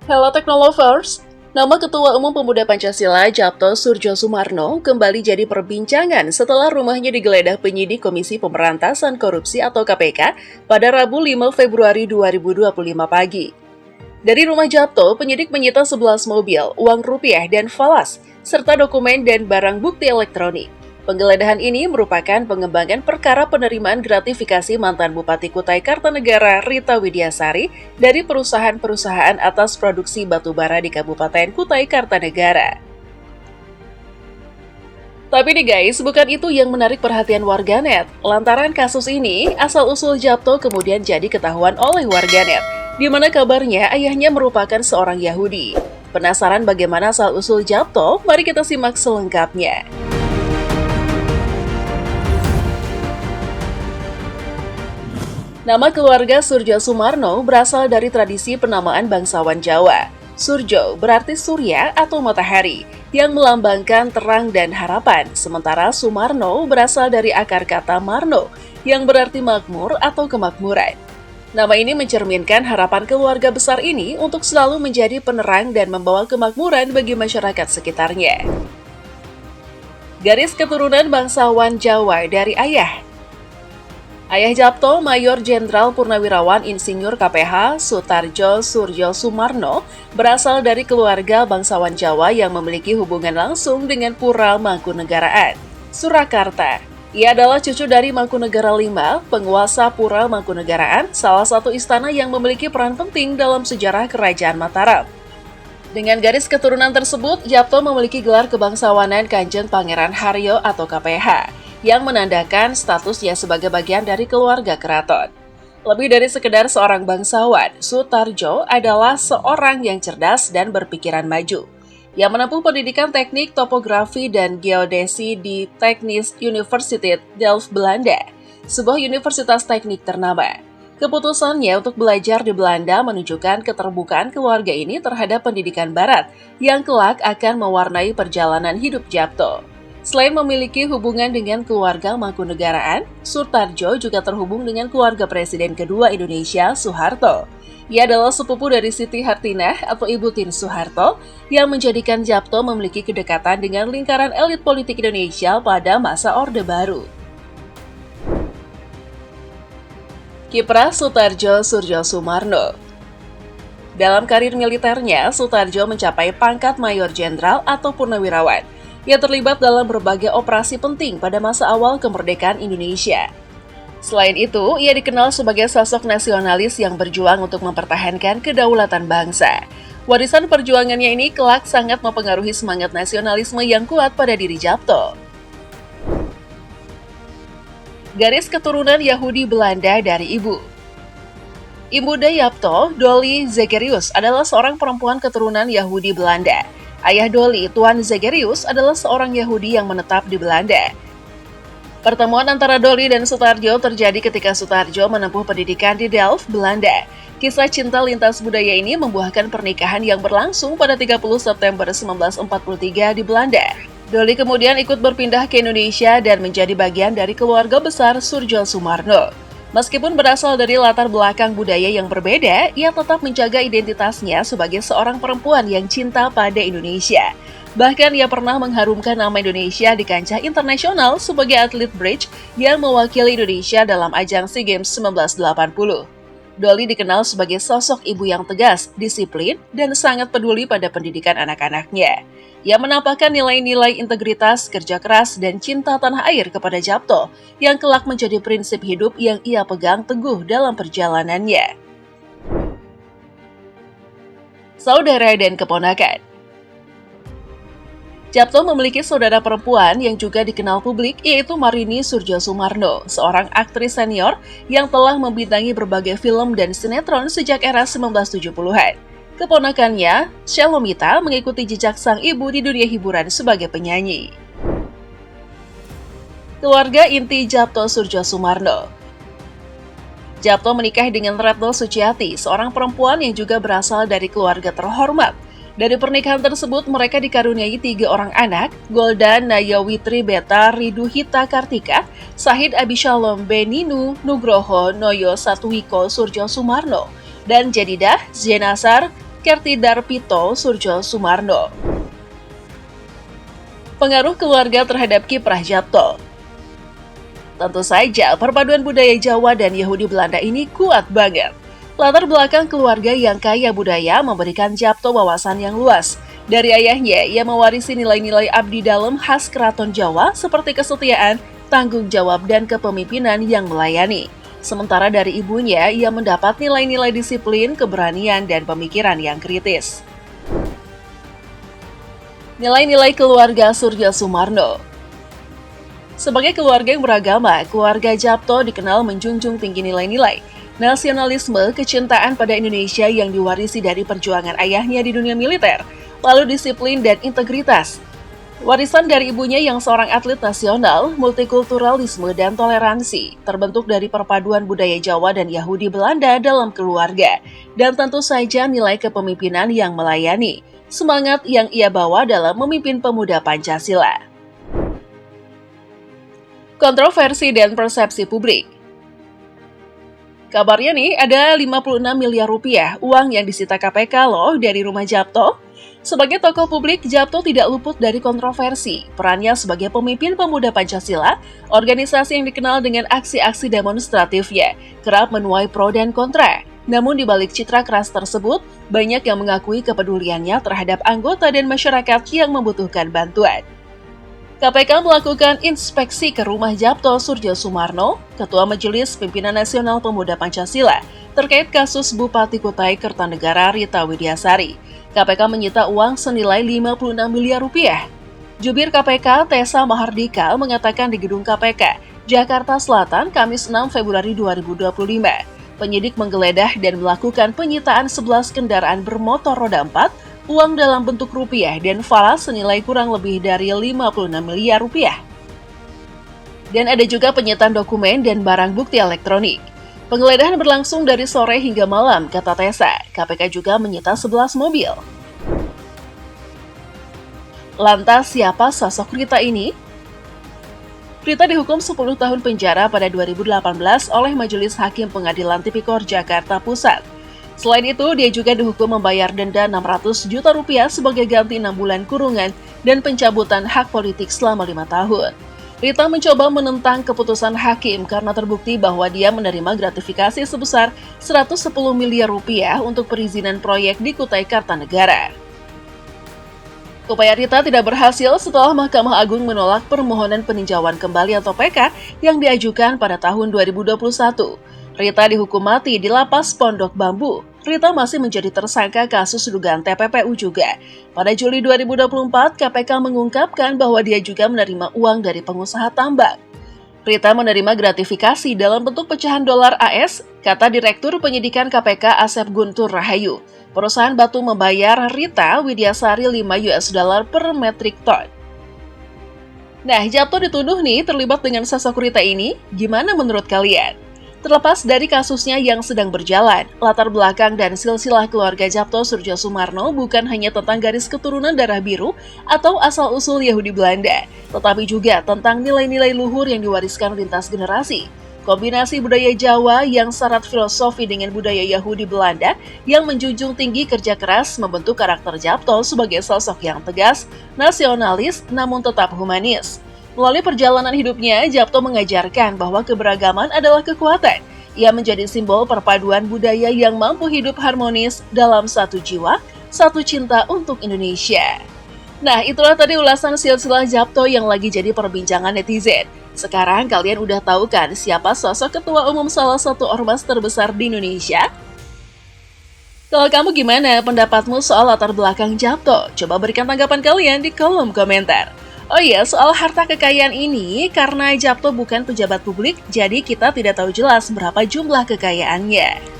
Hello Technolovers, nama Ketua Umum Pemuda Pancasila Djapto Soerdjosoemarno kembali jadi perbincangan setelah rumahnya digeledah penyidik Komisi Pemberantasan Korupsi atau KPK pada Rabu 5 Februari 2025 pagi. Dari rumah Djapto, penyidik menyita 11 mobil, uang rupiah dan falas, serta dokumen dan barang bukti elektronik. Penggeledahan ini merupakan pengembangan perkara penerimaan gratifikasi mantan Bupati Kutai Kartanegara Rita Widyasari dari perusahaan-perusahaan atas produksi batubara di Kabupaten Kutai Kartanegara. Tapi nih guys, bukan itu yang menarik perhatian warganet. Lantaran kasus ini, asal-usul Djapto kemudian jadi ketahuan oleh warganet, di mana kabarnya ayahnya merupakan seorang Yahudi. Penasaran bagaimana asal-usul Djapto? Mari kita simak selengkapnya. Nama keluarga Soerdjosoemarno berasal dari tradisi penamaan bangsawan Jawa. Surjo berarti surya atau matahari, yang melambangkan terang dan harapan, sementara Sumarno berasal dari akar kata Marno, yang berarti makmur atau kemakmuran. Nama ini mencerminkan harapan keluarga besar ini untuk selalu menjadi penerang dan membawa kemakmuran bagi masyarakat sekitarnya. Garis keturunan bangsawan Jawa dari ayah. Ayah Djapto, Mayor Jenderal Purnawirawan Insinyur KPH Soetardjo Soerdjosoemarno, berasal dari keluarga bangsawan Jawa yang memiliki hubungan langsung dengan Pura Mangkunegaraan, Surakarta. Ia adalah cucu dari Mangkunegara V, penguasa Pura Mangkunegaraan, salah satu istana yang memiliki peran penting dalam sejarah Kerajaan Mataram. Dengan garis keturunan tersebut, Djapto memiliki gelar kebangsawanan Kanjeng Pangeran Haryo atau KPH, yang menandakan statusnya sebagai bagian dari keluarga keraton. Lebih dari sekedar seorang bangsawan, Soetardjo adalah seorang yang cerdas dan berpikiran maju. Ia menempuh pendidikan teknik topografi dan geodesi di Technische Universiteit Delft, Belanda, sebuah universitas teknik ternama. Keputusannya untuk belajar di Belanda menunjukkan keterbukaan keluarga ini terhadap pendidikan barat yang kelak akan mewarnai perjalanan hidup Djapto. Selain memiliki hubungan dengan keluarga Mangkunegaraan, Soetardjo juga terhubung dengan keluarga Presiden kedua Indonesia, Soeharto. Ia adalah sepupu dari Siti Hartinah atau Ibu Tien Soeharto yang menjadikan Djapto memiliki kedekatan dengan lingkaran elit politik Indonesia pada masa Orde Baru. Kiprah Soetardjo Soerdjosoemarno. Dalam karir militernya, Soetardjo mencapai pangkat Mayor Jenderal atau Purnawirawan. Ia terlibat dalam berbagai operasi penting pada masa awal kemerdekaan Indonesia. Selain itu, ia dikenal sebagai sosok nasionalis yang berjuang untuk mempertahankan kedaulatan bangsa. Warisan perjuangannya ini kelak sangat mempengaruhi semangat nasionalisme yang kuat pada diri Djapto. Garis keturunan Yahudi Belanda dari ibu. Ibunda Djapto, Dolly Zegerius, adalah seorang perempuan keturunan Yahudi Belanda. Ayah Dolly, Tuan Zegerius, adalah seorang Yahudi yang menetap di Belanda. Pertemuan antara Dolly dan Soetardjo terjadi ketika Soetardjo menempuh pendidikan di Delft, Belanda. Kisah cinta lintas budaya ini membuahkan pernikahan yang berlangsung pada 30 September 1943 di Belanda. Dolly kemudian ikut berpindah ke Indonesia dan menjadi bagian dari keluarga besar Soerdjosoemarno. Meskipun berasal dari latar belakang budaya yang berbeda, ia tetap menjaga identitasnya sebagai seorang perempuan yang cinta pada Indonesia. Bahkan ia pernah mengharumkan nama Indonesia di kancah internasional sebagai atlet bridge yang mewakili Indonesia dalam ajang SEA Games 1980. Dolly dikenal sebagai sosok ibu yang tegas, disiplin, dan sangat peduli pada pendidikan anak-anaknya. Ia menampakkan nilai-nilai integritas, kerja keras, dan cinta tanah air kepada Djapto, yang kelak menjadi prinsip hidup yang ia pegang teguh dalam perjalanannya. Saudara dan keponakan. Djapto memiliki saudara perempuan yang juga dikenal publik, yaitu Marini Soerdjosoemarno, seorang aktris senior yang telah membintangi berbagai film dan sinetron sejak era 1970-an. Keponakannya, Shalomita, mengikuti jejak sang ibu di dunia hiburan sebagai penyanyi. Keluarga inti Djapto Soerdjosoemarno. Djapto menikah dengan Retno Suciati, seorang perempuan yang juga berasal dari keluarga terhormat. Dari pernikahan tersebut, mereka dikaruniai 3 orang anak, Golda Nayawitri Beta Riduhita Kartika, Sahid Abishalom Beninu Nugroho Noyo Satwiko Soerdjosoemarno, dan Jadidah Jenasar Kertidarpito Surjo Sumarno. Pengaruh keluarga terhadap kiprah Djapto. Tentu saja, perpaduan budaya Jawa dan Yahudi Belanda ini kuat banget. Latar belakang keluarga yang kaya budaya memberikan Djapto wawasan yang luas. Dari ayahnya, ia mewarisi nilai-nilai abdi dalam khas keraton Jawa seperti kesetiaan, tanggung jawab, dan kepemimpinan yang melayani. Sementara dari ibunya, ia mendapat nilai-nilai disiplin, keberanian, dan pemikiran yang kritis. Nilai-nilai keluarga Surjo Sumarno. Sebagai keluarga yang beragama, keluarga Djapto dikenal menjunjung tinggi nilai-nilai nasionalisme, kecintaan pada Indonesia yang diwarisi dari perjuangan ayahnya di dunia militer, lalu disiplin dan integritas. Warisan dari ibunya yang seorang atlet nasional, multikulturalisme dan toleransi, terbentuk dari perpaduan budaya Jawa dan Yahudi Belanda dalam keluarga, dan tentu saja nilai kepemimpinan yang melayani, semangat yang ia bawa dalam memimpin pemuda Pancasila. Kontroversi dan persepsi publik. Kabarnya nih, ada 56 miliar rupiah uang yang disita KPK loh dari rumah Djapto. Sebagai tokoh publik, Djapto tidak luput dari kontroversi. Perannya sebagai pemimpin pemuda Pancasila, organisasi yang dikenal dengan aksi-aksi demonstratifnya, kerap menuai pro dan kontra. Namun di balik citra keras tersebut, banyak yang mengakui kepeduliannya terhadap anggota dan masyarakat yang membutuhkan bantuan. KPK melakukan inspeksi ke rumah Djapto Surjo Sumarno, Ketua Majelis Pimpinan Nasional Pemuda Pancasila, terkait kasus Bupati Kutai Kertanegara Rita Widiasari. KPK menyita uang senilai 56 miliar rupiah. Jubir KPK Tessa Mahardika mengatakan di gedung KPK, Jakarta Selatan, Kamis 6 Februari 2025. Penyidik menggeledah dan melakukan penyitaan 11 kendaraan bermotor roda 4, uang dalam bentuk rupiah dan falas senilai kurang lebih dari 56 miliar rupiah. Dan ada juga penyitaan dokumen dan barang bukti elektronik. Penggeledahan berlangsung dari sore hingga malam, kata Tessa. KPK juga menyita 11 mobil. Lantas siapa sosok Rita ini? Rita dihukum 10 tahun penjara pada 2018 oleh Majelis Hakim Pengadilan Tipikor Jakarta Pusat. Selain itu, dia juga dihukum membayar denda 600 juta rupiah sebagai ganti 6 bulan kurungan dan pencabutan hak politik selama 5 tahun. Rita mencoba menentang keputusan hakim karena terbukti bahwa dia menerima gratifikasi sebesar 110 miliar rupiah untuk perizinan proyek di Kutai Kartanegara. Upaya Rita tidak berhasil setelah Mahkamah Agung menolak permohonan peninjauan kembali atau PK yang diajukan pada tahun 2021. Rita dihukum mati di Lapas Pondok Bambu. Rita masih menjadi tersangka kasus dugaan TPPU juga. Pada Juli 2024, KPK mengungkapkan bahwa dia juga menerima uang dari pengusaha tambang. Rita menerima gratifikasi dalam bentuk pecahan dolar AS, kata Direktur Penyidikan KPK Asep Guntur Rahayu. Perusahaan batu membayar Rita Widiasari $5 per metrik ton. Nah, Djapto dituduh nih terlibat dengan sosok Rita ini. Gimana menurut kalian? Terlepas dari kasusnya yang sedang berjalan, latar belakang dan silsilah keluarga Djapto Surjo Sumarno bukan hanya tentang garis keturunan darah biru atau asal-usul Yahudi Belanda, tetapi juga tentang nilai-nilai luhur yang diwariskan lintas generasi. Kombinasi budaya Jawa yang syarat filosofi dengan budaya Yahudi Belanda yang menjunjung tinggi kerja keras membentuk karakter Djapto sebagai sosok yang tegas, nasionalis, namun tetap humanis. Melalui perjalanan hidupnya, Djapto mengajarkan bahwa keberagaman adalah kekuatan. Ia menjadi simbol perpaduan budaya yang mampu hidup harmonis dalam satu jiwa, satu cinta untuk Indonesia. Nah, itulah tadi ulasan silsilah Djapto yang lagi jadi perbincangan netizen. Sekarang kalian udah tahu kan siapa sosok ketua umum salah satu ormas terbesar di Indonesia? Kalau kamu gimana pendapatmu soal latar belakang Djapto? Coba berikan tanggapan kalian di kolom komentar. Oh iya, soal harta kekayaan ini, karena Djapto bukan pejabat publik, jadi kita tidak tahu jelas berapa jumlah kekayaannya.